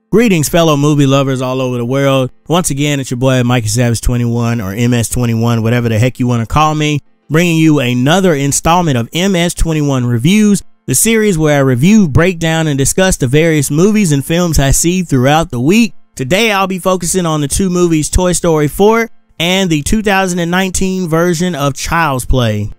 Greetings, fellow movie lovers all over the world. Once again, it's your boy MS21 or MS21, whatever the heck you want to call me, bringing you another installment of MS21 Reviews, the series where I review, break down, and discuss the various movies and films I see throughout the week. Today, I'll be focusing on the two movies Toy Story 4 and the 2019 version of Child's Play.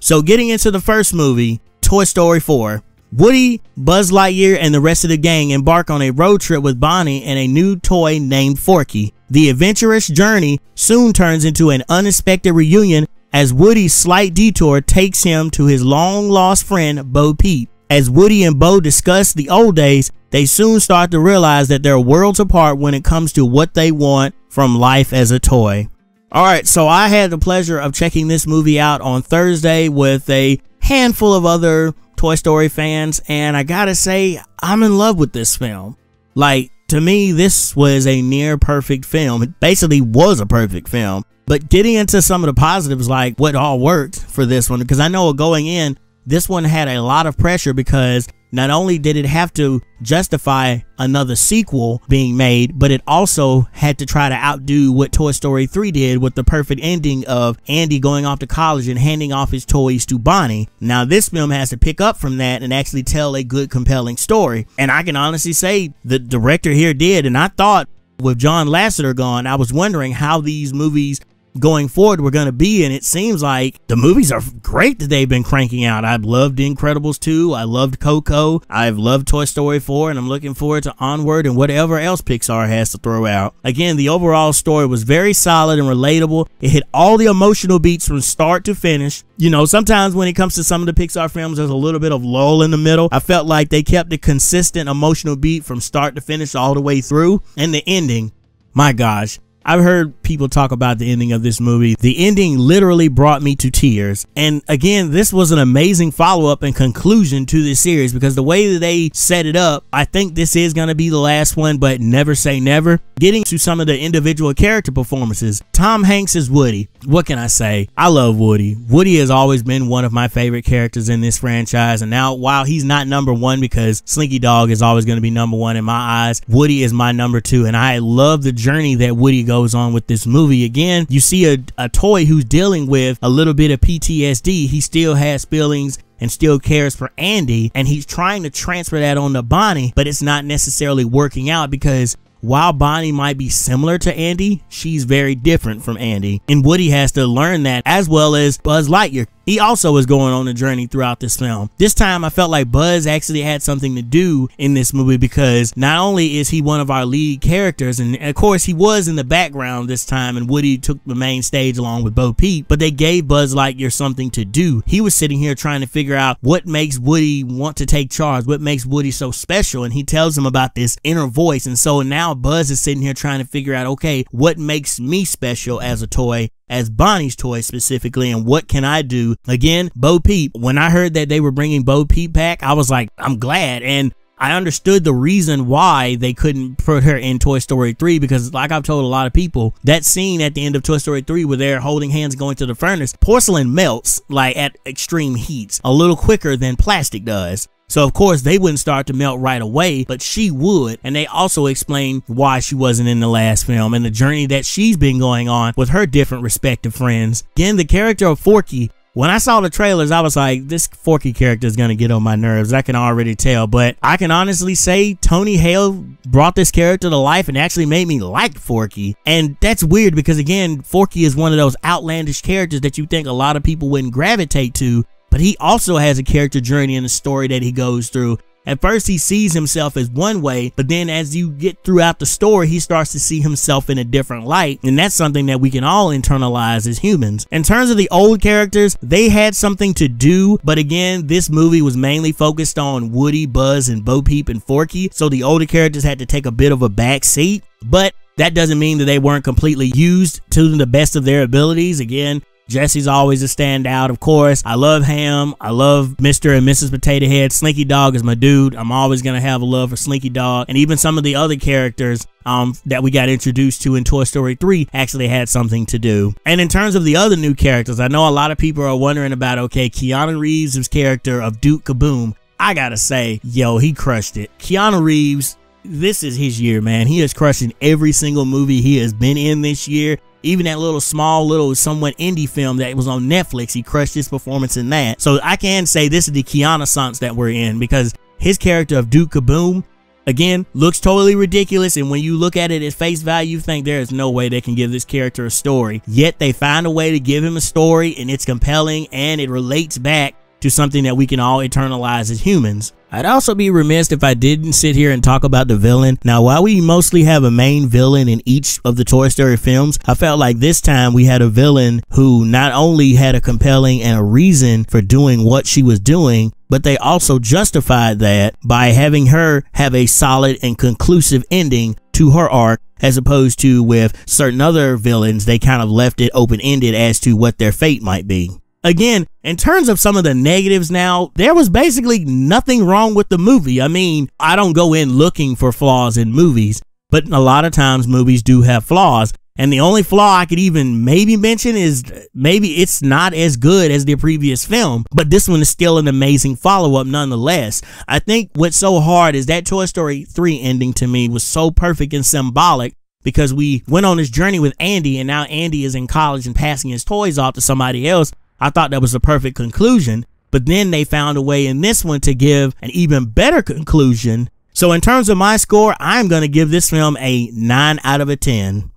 So getting into the first movie, Toy Story 4. Woody, Buzz Lightyear, and the rest of the gang embark on a road trip with Bonnie and a new toy named Forky. The adventurous journey soon turns into an unexpected reunion as Woody's slight detour takes him to his long-lost friend Bo Peep. As Woody and Bo discuss the old days, they soon start to realize that they're worlds apart when it comes to what they want from life as a toy. Alright, so I had the pleasure of checking this movie out on Thursday with a handful of other Toy Story fans, and I gotta say, I'm in love with this film. Like, to me, this was a near perfect film. It basically was a perfect film. But getting into some of the positives, like what all worked for this one, because I know going in, this one had a lot of pressure because not only did it have to justify another sequel being made, but it also had to try to outdo what Toy Story 3 did with the perfect ending of Andy going off to college and handing off his toys to Bonnie. Now this film has to pick up from that and actually tell a good, compelling story. And I can honestly say the director here did, and I thought with John Lasseter gone, I was wondering how these movies going forward we're going to be, and it seems like the movies are great that they've been cranking out. I've loved The Incredibles 2, I loved Coco, I've loved Toy Story 4, and I'm looking forward to Onward and whatever else Pixar has to throw out. Again, the overall story was very solid and relatable. It hit all the emotional beats from start to finish. You know, sometimes when it comes to some of the Pixar films, there's a little bit of lull in the middle. I felt like they kept a consistent emotional beat from start to finish all the way through. And the ending, my gosh, I've heard people talk about the ending of this movie. The ending literally brought me to tears. And again, this was an amazing follow-up and conclusion to this series because the way that they set it up, I think this is going to be the last one, but never say never. Getting to some of the individual character performances, Tom Hanks is Woody. What can I say? I love Woody. Woody has always been one of my favorite characters in this franchise. And now, while he's not number one because Slinky Dog is always going to be number one in my eyes, Woody is my number two. And I love the journey that Woody goes on with this movie. Again, you see a toy who's dealing with a little bit of PTSD. He still has feelings and still cares for Andy, and he's trying to transfer that on to Bonnie, but it's not necessarily working out because while Bonnie might be similar to Andy, she's very different from Andy. And Woody has to learn that, as well as Buzz Lightyear. He also is going on a journey throughout this film. This time I felt like Buzz actually had something to do in this movie because not only is he one of our lead characters, and of course he was in the background this time and Woody took the main stage along with Bo Peep, but they gave Buzz Lightyear something to do. He was sitting here trying to figure out what makes Woody want to take charge, what makes Woody so special, and he tells him about this inner voice. And so now Buzz is sitting here trying to figure out, okay, what makes me special as a toy, as Bonnie's toy specifically, and what can I do? Again, Bo Peep, when I heard that they were bringing Bo Peep back, I was like, I'm glad. And I understood the reason why they couldn't put her in Toy Story 3 because, like I've told a lot of people, that scene at the end of Toy Story 3 where they're holding hands going to the furnace, porcelain melts like at extreme heats a little quicker than plastic does. So of course they wouldn't start to melt right away, but she would. And they also explained why she wasn't in the last film and the journey that she's been going on with her different respective friends. Again, the character of Forky, when I saw the trailers, I was like, this Forky character is going to get on my nerves. I can already tell. But I can honestly say Tony Hale brought this character to life and actually made me like Forky. And that's weird because, again, Forky is one of those outlandish characters that you think a lot of people wouldn't gravitate to. But he also has a character journey in the story that he goes through. At first, he sees himself as one way, but then as you get throughout the story, he starts to see himself in a different light. And that's something that we can all internalize as humans. In terms of the old characters, they had something to do. But again, this movie was mainly focused on Woody, Buzz, and Bo Peep and Forky. So the older characters had to take a bit of a back seat. But that doesn't mean that they weren't completely used to the best of their abilities. Again, Jesse's always a standout, of course. I love Ham. I love Mr. and Mrs. Potato Head. Slinky Dog is my dude. I'm always going to have a love for Slinky Dog. And even some of the other characters that we got introduced to in Toy Story 3 actually had something to do. And in terms of the other new characters, I know a lot of people are wondering about, okay, Keanu Reeves' character of Duke Kaboom. I gotta say, yo, he crushed it. Keanu Reeves this is his year, man. He is crushing every single movie he has been in this year. Even that little somewhat indie film that was on Netflix, he crushed his performance in that. So I can say this is the Keanu-sance that we're in, because his character of Duke Kaboom, again, looks totally ridiculous, and when you look at it at face value, you think there is no way they can give this character a story. Yet they find a way to give him a story, and it's compelling, and it relates back to something that we can all internalize as humans. I'd also be remiss if I didn't sit here and talk about the villain. Now, while we mostly have a main villain in each of the Toy Story films, I felt like this time we had a villain who not only had a compelling and a reason for doing what she was doing, but they also justified that by having her have a solid and conclusive ending to her arc, as opposed to with certain other villains, they kind of left it open-ended as to what their fate might be. Again, in terms of some of the negatives now, there was basically nothing wrong with the movie. I mean, I don't go in looking for flaws in movies, but a lot of times movies do have flaws. And the only flaw I could even maybe mention is maybe it's not as good as the previous film, but this one is still an amazing follow-up nonetheless. I think what's so hard is that Toy Story 3 ending to me was so perfect and symbolic, because we went on this journey with Andy, and now Andy is in college and passing his toys off to somebody else. I thought that was a perfect conclusion, but then they found a way in this one to give an even better conclusion. So in terms of my score, I'm going to give this film a 9 out of 10.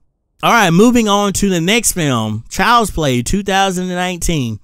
All right, moving on to the next film, Child's Play 2019.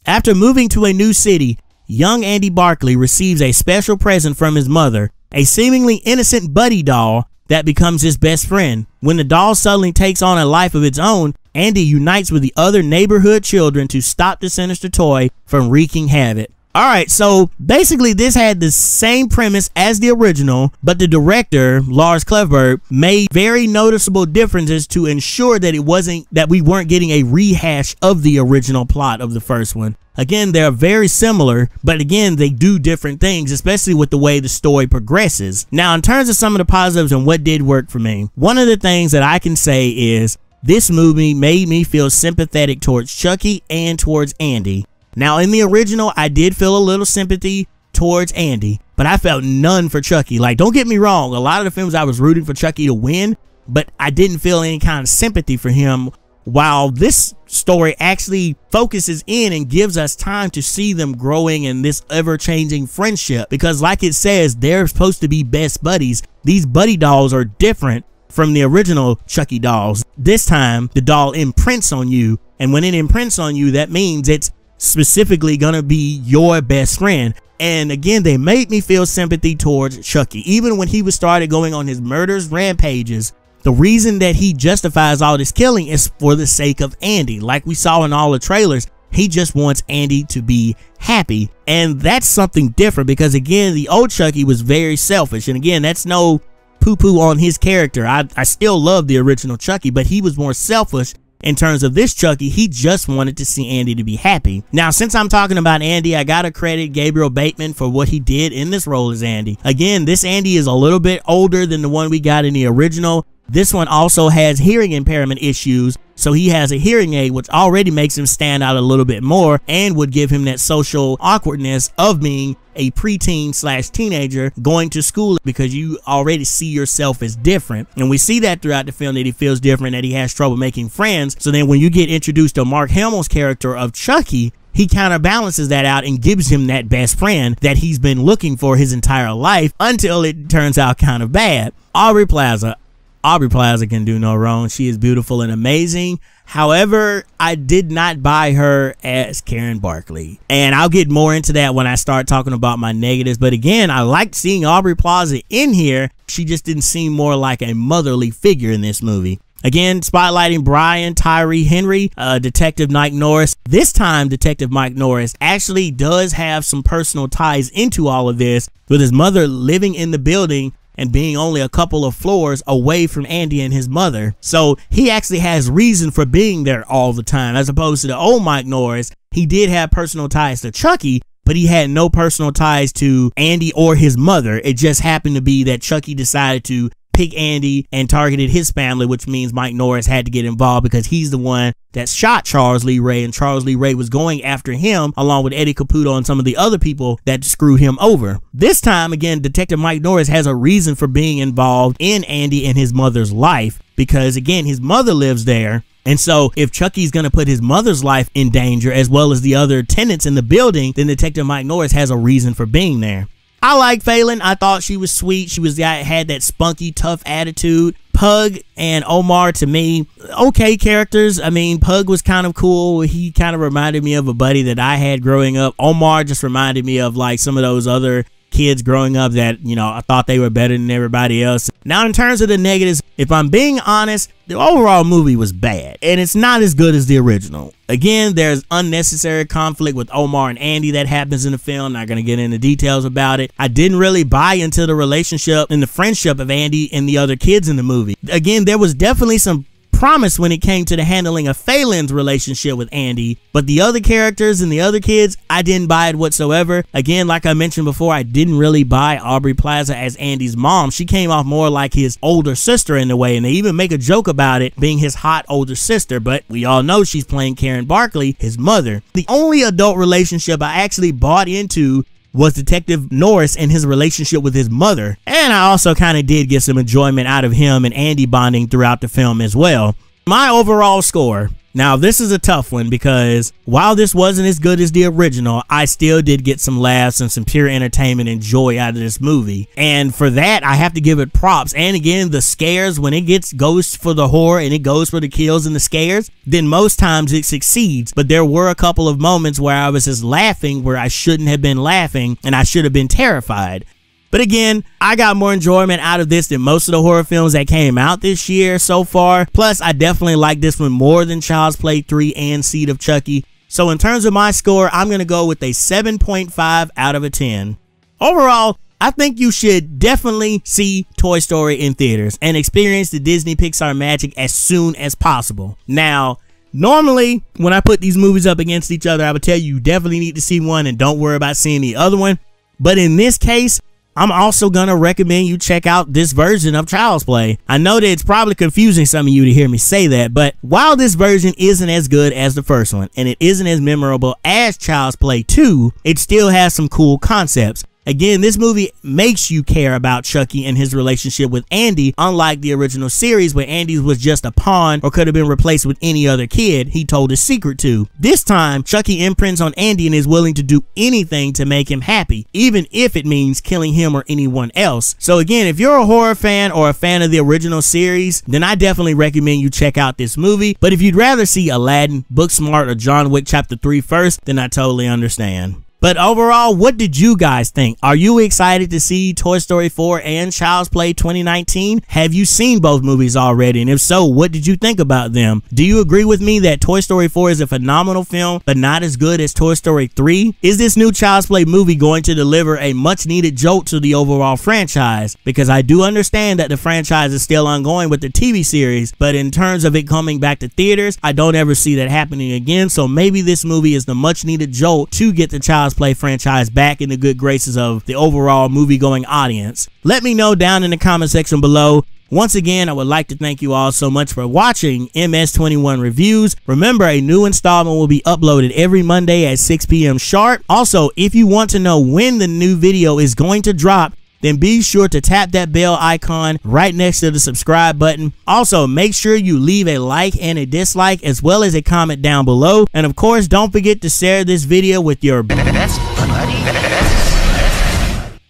After moving to a new city, young Andy Barkley receives a special present from his mother, a seemingly innocent buddy doll that becomes his best friend. When the doll suddenly takes on a life of its own, Andy unites with the other neighborhood children to stop the sinister toy from wreaking havoc. Alright, so basically this had the same premise as the original, but the director, Lars Klevberg, made very noticeable differences to ensure that we weren't getting a rehash of the original plot of the first one. Again, they're very similar, but again, they do different things, especially with the way the story progresses. Now, in terms of some of the positives and what did work for me, one of the things that I can say is this movie made me feel sympathetic towards Chucky and towards Andy. Now, in the original, I did feel a little sympathy towards Andy, but I felt none for Chucky. Like, don't get me wrong, a lot of the films I was rooting for Chucky to win, but I didn't feel any kind of sympathy for him, while this story actually focuses in and gives us time to see them growing in this ever-changing friendship. Because like it says, they're supposed to be best buddies. These buddy dolls are different from the original Chucky dolls. This time, the doll imprints on you, and when it imprints on you, that means it's specifically gonna be your best friend. And again, they made me feel sympathy towards Chucky. Even when he started going on his murders rampages, the reason that he justifies all this killing is for the sake of Andy. Like we saw in all the trailers, he just wants Andy to be happy. And that's something different, because again, the old Chucky was very selfish. And again, that's no poo-poo on his character. I still love the original Chucky, but he was more selfish. In terms of this Chucky, he just wanted to see Andy to be happy. Now, since I'm talking about Andy, I gotta credit Gabriel Bateman for what he did in this role as Andy. Again, this Andy is a little bit older than the one we got in the original. This one also has hearing impairment issues, so he has a hearing aid, which already makes him stand out a little bit more and would give him that social awkwardness of being a preteen / teenager going to school, because you already see yourself as different. And we see that throughout the film, that he feels different, that he has trouble making friends. So then when you get introduced to Mark Hamill's character of Chucky, he kind of balances that out and gives him that best friend that he's been looking for his entire life, until it turns out kind of bad. Aubrey Plaza can do no wrong. She is beautiful and amazing. However, I did not buy her as Karen Barkley, and I'll get more into that when I start talking about my negatives. But again, I liked seeing Aubrey Plaza in here. She just didn't seem more like a motherly figure in this movie. Again, spotlighting Brian Tyree Henry, Detective Mike Norris. This time, Detective Mike Norris actually does have some personal ties into all of this, with his mother living in the building and being only a couple of floors away from Andy and his mother. So he actually has reason for being there all the time, as opposed to the old Mike Norris. He did have personal ties to Chucky, but he had no personal ties to Andy or his mother. It just happened to be that Chucky decided to pick Andy and targeted his family, which means Mike Norris had to get involved because he's the one that shot Charles Lee Ray, and Charles Lee Ray was going after him along with Eddie Caputo and some of the other people that screwed him over. This time, again, Detective Mike Norris has a reason for being involved in Andy and his mother's life because, again, his mother lives there. And so if Chucky's going to put his mother's life in danger as well as the other tenants in the building, then Detective Mike Norris has a reason for being there. I like Phelan. I thought she was sweet. She had that spunky, tough attitude. Pug and Omar, to me, okay characters. I mean, Pug was kind of cool. He kind of reminded me of a buddy that I had growing up. Omar just reminded me of like some of those other kids growing up that, you know, I thought they were better than everybody else. Now, in terms of the negatives, if I'm being honest, the overall movie was bad, and it's not as good as the original. Again, there's unnecessary conflict with Omar and Andy that happens in the film. Not going to get into details about it. I didn't really buy into the relationship and the friendship of Andy and the other kids in the movie. Again, there was definitely some promise when it came to the handling of Phelan's relationship with Andy, but the other characters and the other kids, I didn't buy it whatsoever. Again, like I mentioned before, I didn't really buy Aubrey Plaza as Andy's mom. She came off more like his older sister in a way, and they even make a joke about it being his hot older sister, but we all know she's playing Karen Barkley, his mother. The only adult relationship I actually bought into was Detective Norris and his relationship with his mother. And I also kind of did get some enjoyment out of him and Andy bonding throughout the film as well. My overall score. Now, this is a tough one because while this wasn't as good as the original, I still did get some laughs and some pure entertainment and joy out of this movie. And for that, I have to give it props. And again, the scares, when it goes for the horror and it goes for the kills and the scares, then most times it succeeds. But there were a couple of moments where I was just laughing where I shouldn't have been laughing and I should have been terrified. But again, I got more enjoyment out of this than most of the horror films that came out this year so far. Plus, I definitely like this one more than Child's Play 3 and Seed of Chucky. So in terms of my score, I'm going to go with a 7.5 out of a 10. Overall, I think you should definitely see Toy Story in theaters and experience the Disney Pixar magic as soon as possible. Now, normally, when I put these movies up against each other, I would tell you definitely need to see one and don't worry about seeing the other one. But in this case, I'm also going to recommend you check out this version of Child's Play. I know that it's probably confusing some of you to hear me say that, but while this version isn't as good as the first one, and it isn't as memorable as Child's Play 2, it still has some cool concepts. Again, this movie makes you care about Chucky and his relationship with Andy, unlike the original series where Andy was just a pawn or could have been replaced with any other kid he told his secret to. This time, Chucky imprints on Andy and is willing to do anything to make him happy, even if it means killing him or anyone else. So again, if you're a horror fan or a fan of the original series, then I definitely recommend you check out this movie. But if you'd rather see Aladdin, Booksmart, or John Wick Chapter 3 first, then I totally understand. But overall, what did you guys think? Are you excited to see Toy Story 4 and Child's Play 2019? Have you seen both movies already? And if so, what did you think about them? Do you agree with me that Toy Story 4 is a phenomenal film, but not as good as Toy Story 3? Is this new Child's Play movie going to deliver a much needed jolt to the overall franchise? Because I do understand that the franchise is still ongoing with the TV series, but in terms of it coming back to theaters, I don't ever see that happening again. So maybe this movie is the much needed jolt to get the Child's Play franchise back in the good graces of the overall movie-going audience. Let me know down in the comment section below. Once again, I would like to thank you all so much for watching MS21 Reviews. Remember, a new installment will be uploaded every Monday at 6 p.m. sharp. Also, if you want to know when the new video is going to drop, then be sure to tap that bell icon right next to the subscribe button. Also, make sure you leave a like and a dislike as well as a comment down below. And of course, don't forget to share this video with your best buddy.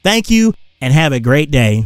Thank you and have a great day.